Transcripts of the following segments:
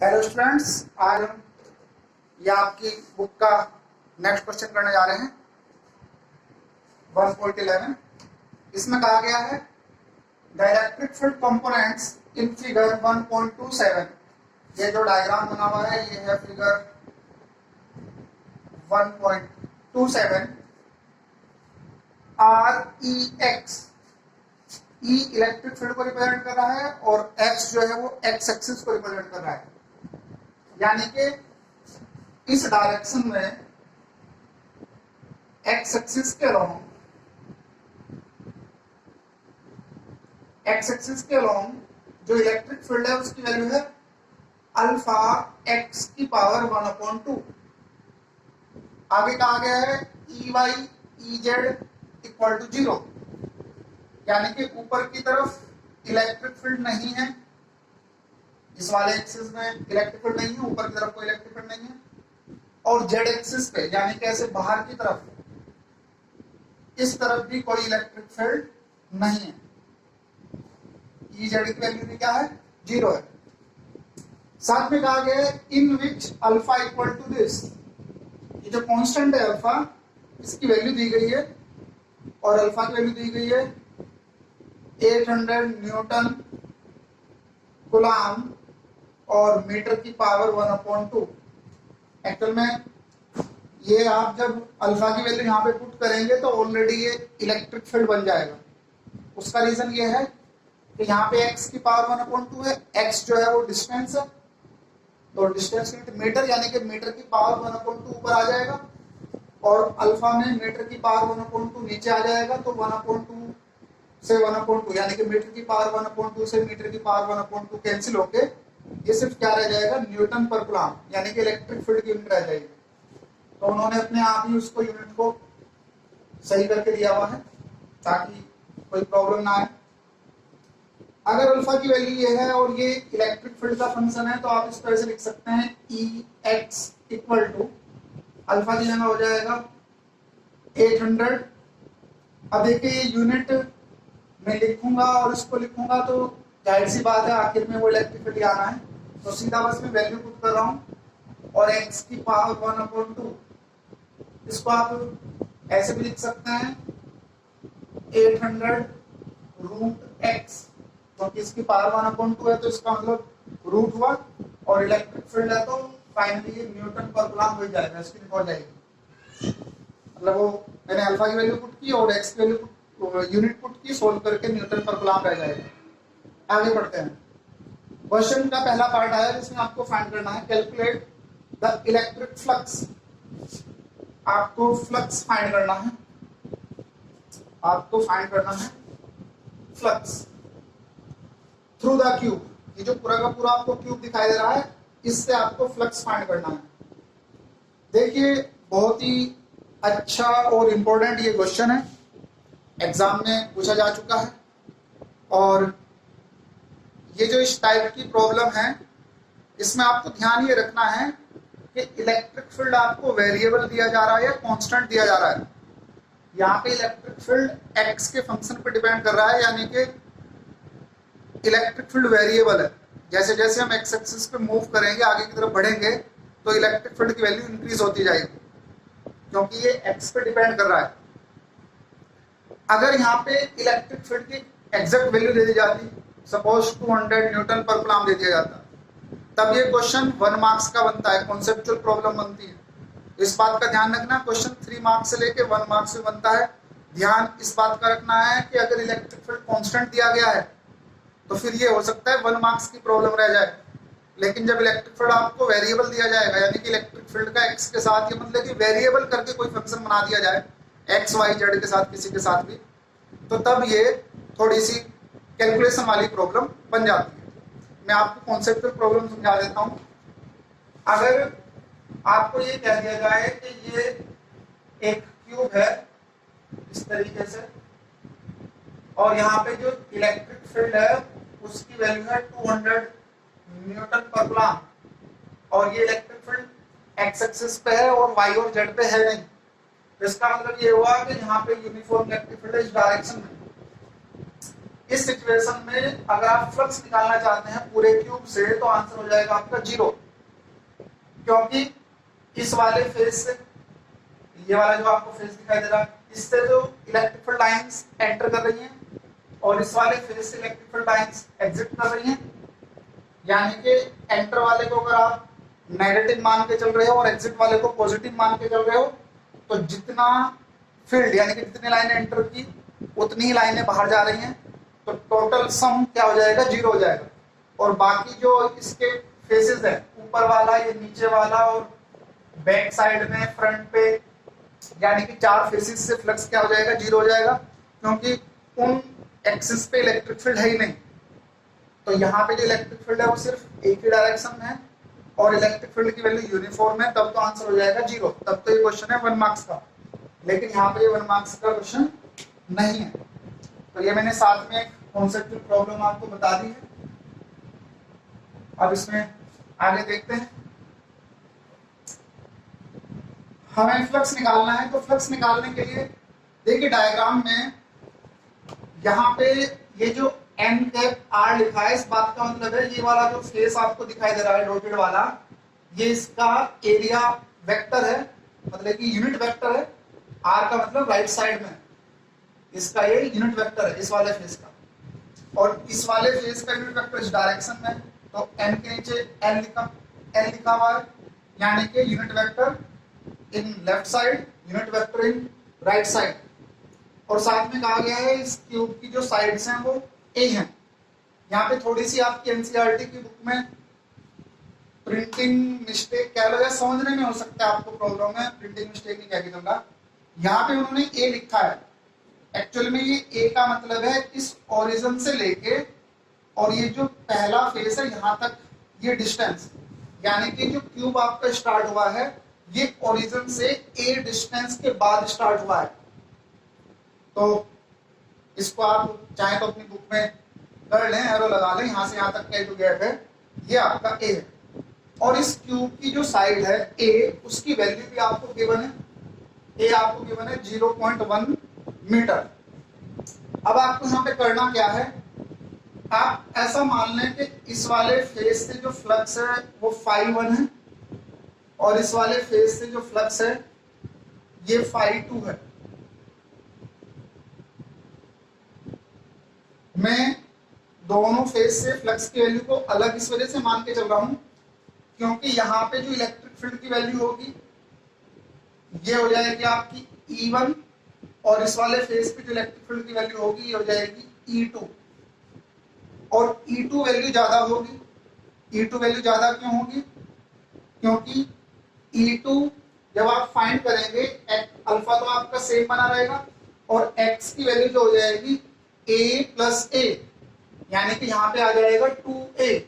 Hello students, आज हम ये आपकी बुक का नेक्स्ट क्वेश्चन करने जा रहे हैं 1.11। इसमें कहा गया है the electric field components in figure 1.27। ये जो डायग्राम बना हुआ है ये है फिगर 1.27। आर ई एक्स, ई इलेक्ट्रिक फील्ड को रिप्रेजेंट कर रहा है और एक्स जो है वो एक्स एक्सिस को रिप्रेजेंट कर रहा है। यानी कि इस डायरेक्शन में एक्स एक्सिस के अलोंग जो इलेक्ट्रिक फील्ड है उसकी वैल्यू है अल्फा एक्स की पावर 1/2। आगे कहा गया है E Y E Z equal to 0, यानी कि ऊपर की तरफ इलेक्ट्रिक फील्ड नहीं है, इस वाले एक्सिस में इलेक्ट्रिक फील्ड नहीं है, ऊपर की तरफ कोई इलेक्ट्रिक फील्ड नहीं है, और जेड एक्सिस पे यानी कि ऐसे बाहर की तरफ इस तरफ भी कोई इलेक्ट्रिक फील्ड नहीं है। ई जेड की वैल्यू भी क्या है, 0 है। साथ में कहा गया है इन विच अल्फा इक्वल टू दिस, ये जो कांस्टेंट है अल्फा, इसकी वैल्यू दी गई है और अल्फा की वैल्यू दी गई है 800 न्यूटन कूलम और मीटर की पावर 1/2। एक्चुअल में ये आप जब अल्फा की वैल्यू यहाँ पे पुट करेंगे तो ऑलरेडी ये इलेक्ट्रिक फील्ड बन जाएगा। उसका रीजन ये है कि यहाँ पे x की पावर 1/2 है, x जो है वो डिस्टेंस है, तो डिस्टेंस यूनिट मीटर, यानी कि मीटर की पावर 1/2 ऊपर आ जाएगा और अल्फा में मीटर की पावर 1/2 नीचे आ जाएगा, तो 1/2 से 1/2 यानी कि मीटर की पावर 1/2 से मीटर की पावर 1/2 कैंसिल होके ये सिर्फ क्या रह जाएगा, न्यूटन पर कूलम, यानी कि इलेक्ट्रिक फील्ड की यूनिट रह जाएगी। तो उन्होंने अपने आप ही उसको यूनिट को सही करके दिया हुआ है ताकि कोई प्रॉब्लम ना आए। अगर अल्फा की वैल्यू ये है और ये इलेक्ट्रिक फील्ड का फंक्शन है तो आप इस तरह से लिख सकते हैं ई एक्स इक्वल टू अल्फा की जगह हो जाएगा 800। अब देखिए यूनिट मैं लिखूंगा और इसको लिखूंगा तो जाहिर सी बात है आखिर में वो इलेक्ट्रिक फील्ड आना है, तो सीधा बस मैं वैल्यू पुट कर रहा हूँ और x की पावर 1/2, इसको आप ऐसे भी लिख सकते हैं 800 रूट x, क्योंकि इसकी पावर 1/2 है तो इसका मतलब रूट हुआ और इलेक्ट्रिक फील्ड है तो फाइनली ये न्यूटन पर कूलम हो जाएगा, इसकी लिख हो जाएगी। मतलब वो मैंने अल्फा की वैल्यू पुट की और x की वैल्यू यूनिट पुट की, सोल्व करके न्यूटन पर कूलम रह जाएगा। आगे बढ़ते हैं। क्वेश्चन का पहला पार्ट आया जिसमें आपको फाइंड करना है कैलकुलेट द इलेक्ट्रिक फ्लक्स। आपको फ्लक्स फाइंड करना है, फ्लक्स थ्रू द क्यूब। ये जो पूरा का पूरा आपको क्यूब दिखाई दे रहा है इससे आपको फ्लक्स फाइंड करना है। देखिए बहुत ही अच्छा और इम्पोर्टेंट ये क्वेश्चन है, एग्जाम में पूछा जा चुका है। और ये जो इस टाइप की प्रॉब्लम है इसमें आपको ध्यान ये रखना है कि इलेक्ट्रिक फील्ड आपको वेरिएबल दिया जा रहा है या कांस्टेंट दिया जा रहा है। यहाँ पे इलेक्ट्रिक फील्ड एक्स के फंक्शन पर डिपेंड कर रहा है, यानी कि इलेक्ट्रिक फील्ड वेरिएबल है। जैसे जैसे हम एक्स एक्सिस पे मूव करेंगे, आगे की तरफ बढ़ेंगे, तो इलेक्ट्रिक फील्ड की वैल्यू इंक्रीज होती जाएगी क्योंकि ये एक्स पे डिपेंड कर रहा है। अगर यहाँ पे इलेक्ट्रिक फील्ड की एग्जैक्ट वैल्यू दे दी जाती, सपोज 200 न्यूटन पर कूलम दे दिया जाता, तब ये क्वेश्चन 1 मार्क्स का बनता है, कॉन्सेप्चुअल प्रॉब्लम बनती है। इस बात का ध्यान रखना, क्वेश्चन 3 मार्क्स से लेके 1 मार्क्स में बनता है। ध्यान इस बात का रखना है कि अगर इलेक्ट्रिक फील्ड कांस्टेंट दिया गया है तो फिर ये हो सकता है 1 मार्क्स की प्रॉब्लम रह जाए, लेकिन जब इलेक्ट्रिक फील्ड आपको वेरिएबल दिया जाएगा, यानी कि इलेक्ट्रिक फील्ड का एक्स के साथ, ये मतलब कि वेरिएबल करके कोई फंक्शन बना दिया जाए एक्स वाई जेड के साथ, किसी के साथ भी, तो तब ये थोड़ी सी कैलकुलेशन वाली प्रॉब्लम बन जाती है। मैं आपको कॉन्सेप्चुअल प्रॉब्लम समझा देता हूँ। अगर आपको ये कह दिया जाए कि ये एक क्यूब है इस तरीके से और यहाँ पे जो इलेक्ट्रिक फील्ड है उसकी वैल्यू है 200 न्यूटन पर कूलम, और ये इलेक्ट्रिक फील्ड एक्स एक्सिस पे है और वाई और जेड पे है नहीं, तो इसका मतलब ये हुआ कि यहाँ पे यूनिफॉर्म इलेक्ट्रिक फील्ड इस डायरेक्शन में। इस सिचुएशन में अगर आप फ्लक्स निकालना चाहते हैं पूरे क्यूब से तो आंसर हो जाएगा आपका 0, क्योंकि इस वाले फेज से, ये वाला जो आपको फेज दिखाई दे रहा है, इससे जो इलेक्ट्रिक फील्ड लाइंस एंटर कर रही हैं और इस वाले फेज से इलेक्ट्रिक फील्ड लाइंस एग्जिट कर रही हैं, यानी कि एंटर वाले को अगर आप नेगेटिव मान के चल रहे हो और एग्जिट वाले को पॉजिटिव मान के चल रहे हो, तो जितना फील्ड यानी कि जितनी लाइनें एंटर की उतनी ही लाइनें बाहर जा रही हैं, तो टोटल सम क्या हो जाएगा, 0 हो जाएगा। और बाकी जो इसके फेसेस है, ऊपर वाला, ये नीचे वाला और बैक साइड में, फ्रंट पे, यानी कि 4 फेसेस से फ्लक्स क्या हो जाएगा, 0 हो जाएगा, क्योंकि उन एक्सिस पे इलेक्ट्रिक फील्ड है ही नहीं। तो यहाँ पे जो इलेक्ट्रिक फील्ड है वो सिर्फ एक ही डायरेक्शन में है और इलेक्ट्रिक फील्ड की वैल्यू यूनिफॉर्म है, तब तो आंसर हो जाएगा 0। तब तो ये क्वेश्चन है 1 मार्क्स का, लेकिन यहाँ पे 1 मार्क्स का क्वेश्चन नहीं है। तो ये मैंने साथ में एक कॉन्सेप्चुअल प्रॉब्लम आपको बता दी है। अब इसमें आगे देखते हैं। हमें फ्लक्स निकालना है, तो फ्लक्स निकालने के लिए देखिए डायग्राम में यहाँ पे ये जो n कैप r लिखा है, इस बात का मतलब है ये वाला जो फेस आपको दिखाई दे रहा है डॉटेड वाला, ये इसका एरिया वेक्टर है, मतलब कि यूनिट वेक्टर है। r का मतलब राइट साइड में, इसका ये यूनिट वेक्टर है इस वाले फेस का, और इस वाले फेस का यूनिट वेक्टर इस डायरेक्शन में, तो n के नीचे n लिखा हुआ है, यानी कि unit vector in left side, unit vector in right side. और साथ में कहा गया है इस क्यूब की जो साइड्स हैं वो ए हैं। यहाँ पे थोड़ी सी आपकी एनसीईआरटी की बुक में प्रिंटिंग मिस्टेक कह लो या समझने में हो सकता है आपको प्रॉब्लम है, प्रिंटिंग मिस्टेक नहीं कह के चल रहा। यहाँ पे उन्होंने ए लिखा है, एक्चुअल में ये ए का मतलब है इस ओरिजिन से लेके और ये जो पहला फेस है यहाँ तक ये डिस्टेंस, यानी कि जो क्यूब आपका स्टार्ट हुआ है ये ओरिजिन से ए डिस्टेंस के बाद स्टार्ट हुआ है। तो इसको आप चाहे तो अपनी बुक में कर लें, एरो लगा लें, यहाँ से यहाँ तक का जो गैप है ये आपका ए है, और इस क्यूब की जो साइड है ए, उसकी वैल्यू भी आपको गिवन है, ए आपको गिवन है 0.1 मीटर। अब आपको यहाँ पे करना क्या है, आप ऐसा मान लें कि इस वाले फेस से जो फ्लक्स है वो φ1 है और इस वाले फेस से जो फ्लक्स है ये φ2 है। मैं दोनों फेस से फ्लक्स की वैल्यू को अलग इस वजह से मान के चल रहा हूं क्योंकि यहाँ पे जो इलेक्ट्रिक फील्ड की वैल्यू होगी ये हो जाएगी आपकी E1 और इस वाले फेस पे जो इलेक्ट्रिक फील्ड की वैल्यू होगी ये हो जाएगी E2, और E2 वैल्यू ज्यादा होगी। E2 वैल्यू ज्यादा क्यों होगी, क्योंकि E2 जब आप फाइंड करेंगे अल्फा तो आपका सेम बना रहेगा और x की वैल्यू जो हो जाएगी a प्लस a, यानी कि यहाँ पे आ जाएगा 2a।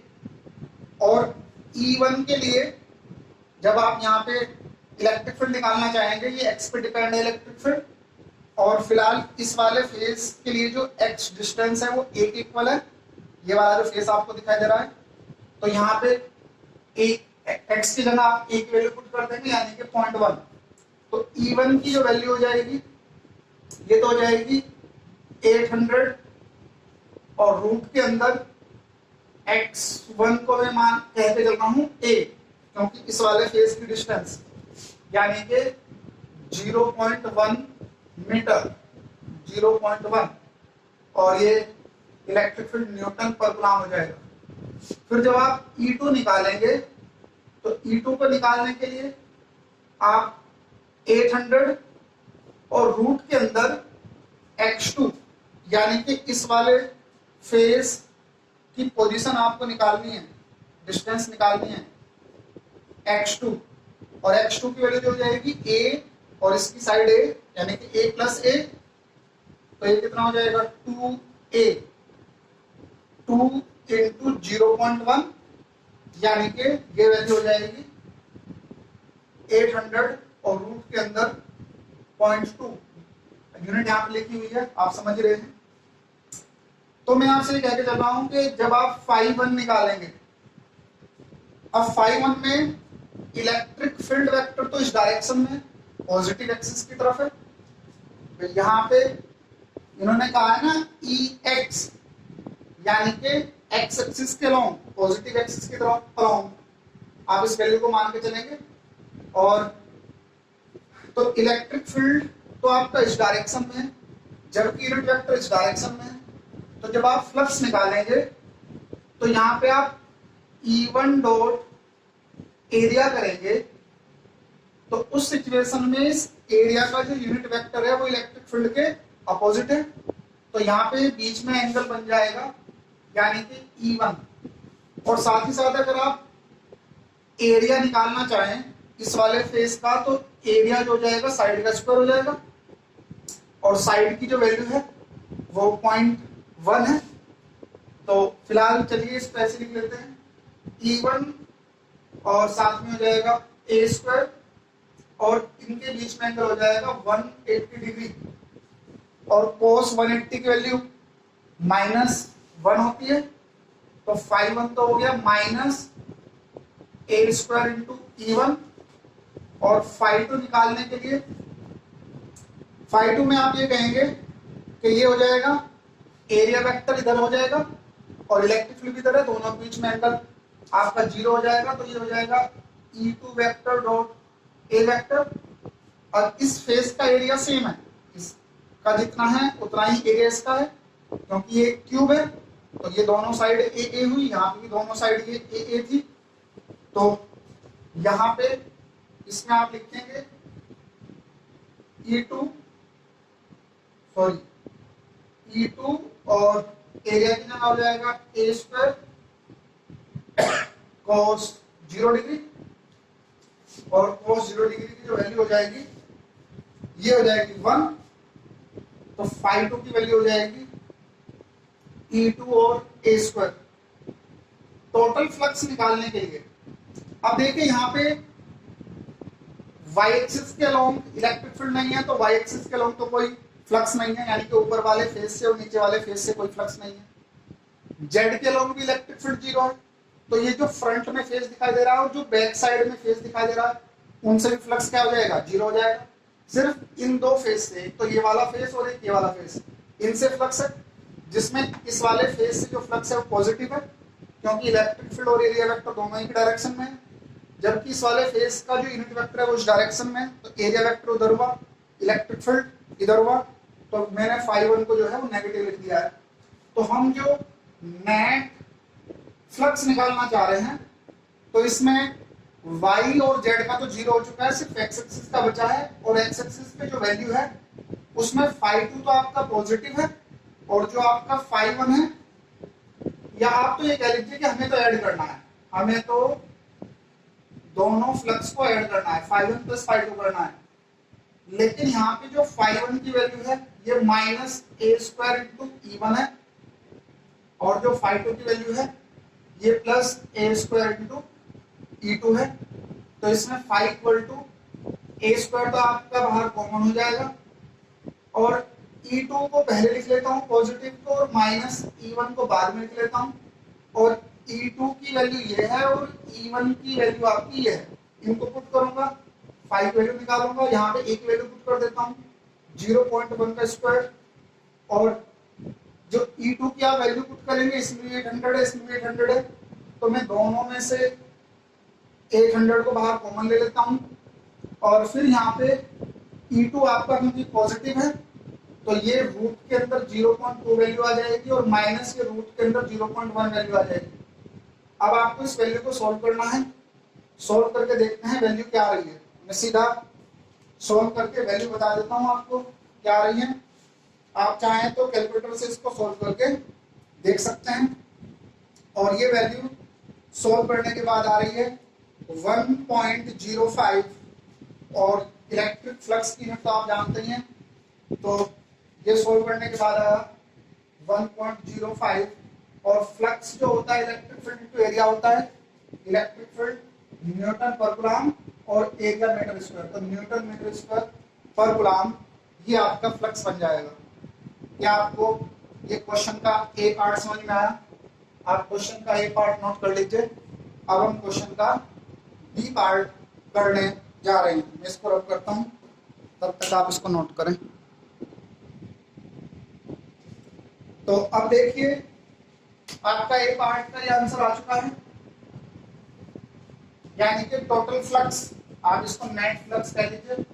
और E1 के लिए जब आप यहाँ पे इलेक्ट्रिक फील्ड निकालना चाहेंगे, ये x पे डिपेंड है इलेक्ट्रिक फील्ड, और फिलहाल इस वाले फेस के लिए जो x डिस्टेंस है वो a के इक्वल है, ये वाला जो फेस आपको दिखाई दे रहा है। तो यहाँ पे x की जगह आप a की वैल्यू पुट कर देंगे, यानी कि 0.1। तो E1 की जो वैल्यू हो जाएगी ये तो हो जाएगी 800 और रूट के अंदर x1 को मैं मान कहते चल रहा हूं a, क्योंकि इस वाले फेस की डिस्टेंस यानी कि 0.1 मीटर, 0.1, और ये इलेक्ट्रिक फील्ड न्यूटन पर गुलाम हो जाएगा। फिर जब आप E2 निकालेंगे तो E2 को निकालने के लिए आप 800 और रूट के अंदर x2, यानी कि इस वाले फेस की पोजीशन आपको निकालनी है, डिस्टेंस निकालनी है x2, और x2 की वैल्यू जो हो जाएगी a और इसकी साइड a, यानी कि a प्लस a, तो ये कितना हो जाएगा 2a, 2 इंटू 0.1, यानी कि ये वैल्यू हो जाएगी 800 और रूट के अंदर 0.2, यूनिट यहाँ पे लिखी हुई है, आप समझ रहे हैं। तो मैं आपसे कह के चल रहा हूं कि जब आप φ1 निकालेंगे, अब φ1 में इलेक्ट्रिक फील्ड वेक्टर तो इस डायरेक्शन में पॉजिटिव एक्सिस की तरफ है, तो यहाँ पे इन्होंने कहा है ना Ex, यानी कि एक्स एक्सिस के लॉन्ग, पॉजिटिव एक्सिस की तरफ लॉन्ग आप इस वैल्यू को मान के चलेंगे। और तो इलेक्ट्रिक फील्ड तो आपका इस डायरेक्शन में है, जबकि यूनिट वेक्टर इस डायरेक्शन में है। तो जब आप फ्लक्स निकालेंगे तो यहाँ पे आप E1 डॉट एरिया करेंगे, तो उस सिचुएशन में इस एरिया का जो यूनिट वेक्टर है वो इलेक्ट्रिक फील्ड के अपोजिट है। तो यहाँ पे बीच में एंगल बन जाएगा यानी कि E1। और साथ ही साथ अगर आप एरिया निकालना चाहें इस वाले फेस का, तो एरिया जो हो जाएगा साइड का स्क्वायर हो जाएगा, और साइड की जो वैल्यू है वो 0.1 है। तो फिलहाल चलिए इस पैसे लिख लेते हैं, E1 और साथ में हो जाएगा a स्क्वायर, और इनके बीच में एंगल हो जाएगा 180 डिग्री, और cos 180 की वैल्यू -1 होती है। तो φ1 तो हो गया minus a square into E1। और φ2 निकालने के लिए φ2 में आप ये कहेंगे कि ये हो जाएगा एरिया वेक्टर इधर हो जाएगा और इलेक्ट्रिक फील्ड इधर है, दोनों के बीच में एंगल आपका 0 हो जाएगा। तो ये हो जाएगा E2 vector dot a vector. और इस फेस का एरिया सेम है, इसका जितना है उतना ही एरिया इसका है, क्योंकि ये क्यूब है। तो ये दोनों साइड ए हुई, यहाँ पे भी दोनों साइड ये ए थी। तो यहाँ पे इसमें आप लिखेंगे E2 और एरिया कितना हो जाएगा a स्क्वायर cos 0 डिग्री, और cos 0 डिग्री की जो वैल्यू हो जाएगी ये हो जाएगी 1। तो φ2 की वैल्यू हो जाएगी E2 और a स्क्वायर। टोटल फ्लक्स निकालने के लिए अब देखिए यहाँ पे y एक्सिस के अलोंग इलेक्ट्रिक फील्ड नहीं है, तो y एक्सिस के अलोंग तो कोई फ्लक्स नहीं है, यानी कि ऊपर वाले फेस से और नीचे वाले फेस से कोई फ्लक्स नहीं है। z के अलोंग भी इलेक्ट्रिक फील्ड 0 है। तो ये जो फ्रंट में फेस दिखाई दे रहा है और जो बैक साइड में फेस दिखाई दे रहा है, उनसे भी फ्लक्स क्या हो जाएगा 0 हो जाएगा। सिर्फ इन दो फेस से, एक तो ये वाला फेस और एक ये वाला फेस, इनसे फ्लक्स है, जिसमें इस वाले फेस से जो फ्लक्स है वो पॉजिटिव है, क्योंकि इलेक्ट्रिक फील्ड और एरिया वेक्टर दोनों ही डायरेक्शन में है। जबकि इस वाले फेस का जो यूनिट वेक्टर है वो इस डायरेक्शन में है, तो एरिया वेक्टर उधर हुआ, इलेक्ट्रिक फील्ड इधर हुआ। तो मैंने φ1 को जो है वो नेगेटिव लिख दिया है। तो हम जो नेट फ्लक्स निकालना चाह रहे हैं, तो इसमें y और z का तो 0 हो चुका है, सिर्फ x एक्सिस का बचा है। और x एक्सिस पे जो वैल्यू है उसमें φ2 तो आपका पॉजिटिव है, और जो आपका φ1 है, या आप तो ये कह लीजिए कि हमें तो ऐड करना है, हमें तो दोनों फ्लक्स को ऐड करना है, φ1 प्लस φ2 करना है। लेकिन यहाँ पे जो φ1 की वैल्यू है ये -a स्क्वायर इंटू E1 है, और जो φ2 की वैल्यू है ये plus a square into E2 है। तो इसमें φ इक्वल टू a स्क्वायर तो आपका बाहर कॉमन हो जाएगा, और E2 को पहले लिख लेता हूँ पॉजिटिव को, और -E1 को बाद में लिख लेता हूँ। और E2 की वैल्यू ये है और E1 की वैल्यू आपकी ये है। इनको पुट करूंगा, φ की वैल्यू निकालूंगा, यहाँ पे एक वैल्यू पुट कर देता हूँ 0.1 का स्क्वायर। और जो E2 की आप वैल्यू पुट करेंगे, इसमें 800 है, इसमें 800 है, तो मैं दोनों में से 800 को बाहर कॉमन ले लेता हूँ। और फिर यहाँ पे E2 आपका क्योंकि पॉजिटिव है, तो ये रूट के अंदर 0.2 वैल्यू आ जाएगी, और माइनस के रूट के अंदर 0.1 वैल्यू आ जाएगी। अब आपको इस वैल्यू को सॉल्व करना है। सॉल्व करके देखते हैं वैल्यू क्या आ रही है। मैं सीधा सॉल्व करके वैल्यू बता देता हूँ आपको क्या आ रही है। आप चाहें तो कैलकुलेटर से इसको सॉल्व करके देख सकते हैं। और ये वैल्यू सॉल्व करने के बाद आ रही है 1.05, और इलेक्ट्रिक फ्लक्स की यूनिट तो आप जानते ही हैं। तो ये सॉल्व करने के बाद आया 1.05, और फ्लक्स जो होता है इलेक्ट्रिक फील्ड इनटू एरिया होता है। इलेक्ट्रिक फील्ड न्यूटन पर कूलम और एरिया मीटर स्क्वायर, तो न्यूटन मीटर स्क्वायर पर कूलम, ये आपका फ्लक्स बन जाएगा। क्या आपको ये क्वेश्चन का ए पार्ट समझ में आया? आप क्वेश्चन का ए पार्ट नोट कर लीजिए। अब हम क्वेश्चन का बी पार्ट करने जा रहे हैं। मैं इसको रब करता हूं, तब तक आप इसको नोट करें। तो अब देखिए आपका ए पार्ट का ये आंसर आ चुका है, यानी कि टोटल फ्लक्स, आप इसको नेट फ्लक्स कह लीजिए,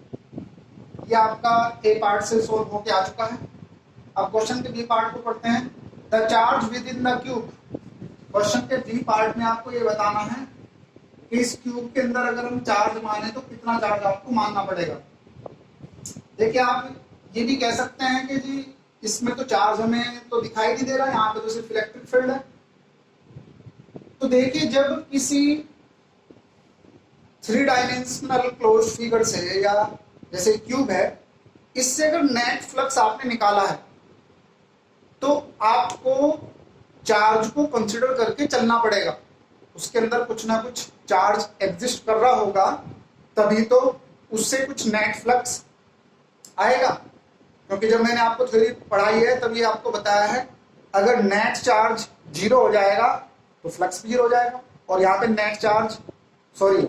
ये आपका ए पार्ट से सोल्व होके आ चुका है। अब क्वेश्चन के बी पार्ट को पढ़ते हैं। The charge with in the cube, question के बी पार्ट में आपको ये बताना है कि इस क्यूब के अंदर अगर हम चार्ज माने तो कितना चार्ज आपको मानना पड़ेगा। देखिए आप ये भी कह सकते हैं कि जी इसमें तो चार्ज हमें तो दिखाई नहीं दे रहा है, यहाँ पे तो सिर्फ इलेक्ट्रिक फील्ड है। तो देखिए जब किसी 3 डायमेंशनल क्लोज फिगर से, या जैसे क्यूब है, इससे अगर नेट फ्लक्स आपने निकाला है तो आपको चार्ज को कंसिडर करके चलना पड़ेगा। उसके अंदर कुछ ना कुछ चार्ज एग्जिस्ट कर रहा होगा, तभी तो उससे कुछ नेट फ्लक्स आएगा। क्योंकि जब मैंने आपको थ्योरी पढ़ाई है तब ये आपको बताया है, अगर नेट चार्ज 0 हो जाएगा तो फ्लक्स भी 0 हो जाएगा। और यहाँ पे नेट चार्ज, सॉरी,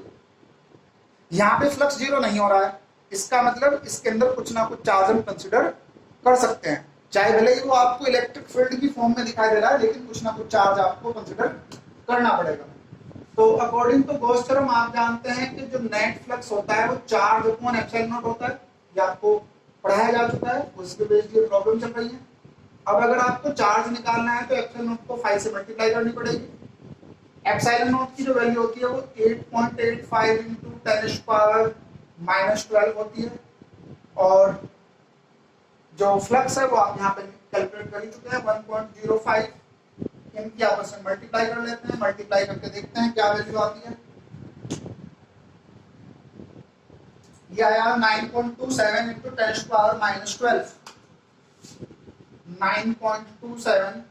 यहाँ पे फ्लक्स 0 नहीं हो रहा है, इसका मतलब इसके अंदर कुछ ना कुछ चार्ज हम कंसिडर कर सकते हैं, चाहे भले ही वो आपको इलेक्ट्रिक फील्ड की फॉर्म में दिखाई दे रहा है, लेकिन कुछ ना कुछ चार्ज आपको कंसिडर करना पड़ेगा। तो अकॉर्डिंग टू गॉस थ्योरम आप जानते हैं कि जो नेट फ्लक्स होता है वो चार्ज अपॉन एप्सिलॉन नॉट होता है, ये आपको पढ़ाया जा चुका है, उसके बेस्ड ये प्रॉब्लम चल रही है। अब अगर आपको चार्ज निकालना है तो एप्सिलॉन नॉट को 5 से मल्टीप्लाई करनी पड़ेगी। एप्सिलॉन नॉट की जो वैल्यू होती है वो 8.85 इंटू 10⁻⁻12 होती है, और जो फ्लक्स है वो आप यहाँ पे कैलकुलेट कर ही चुके हैं 1.05। इनकी आपस में मल्टीप्लाई कर लेते हैं, मल्टीप्लाई करके देखते हैं क्या वैल्यू आती है। ये आया 9.27 इंटू 10⁻⁻12, 9.27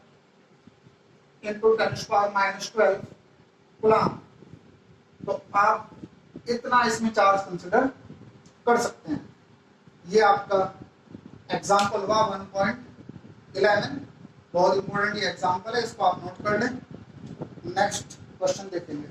इंटू 10⁻⁻12 कूलम। तो आप इतना इसमें चार्ज कंसिडर कर सकते हैं। ये आपका एग्जाम्पल हुआ 1.11, बहुत इंपॉर्टेंट ये एग्जाम्पल है, इसको आप नोट कर लें। नेक्स्ट क्वेश्चन देखेंगे।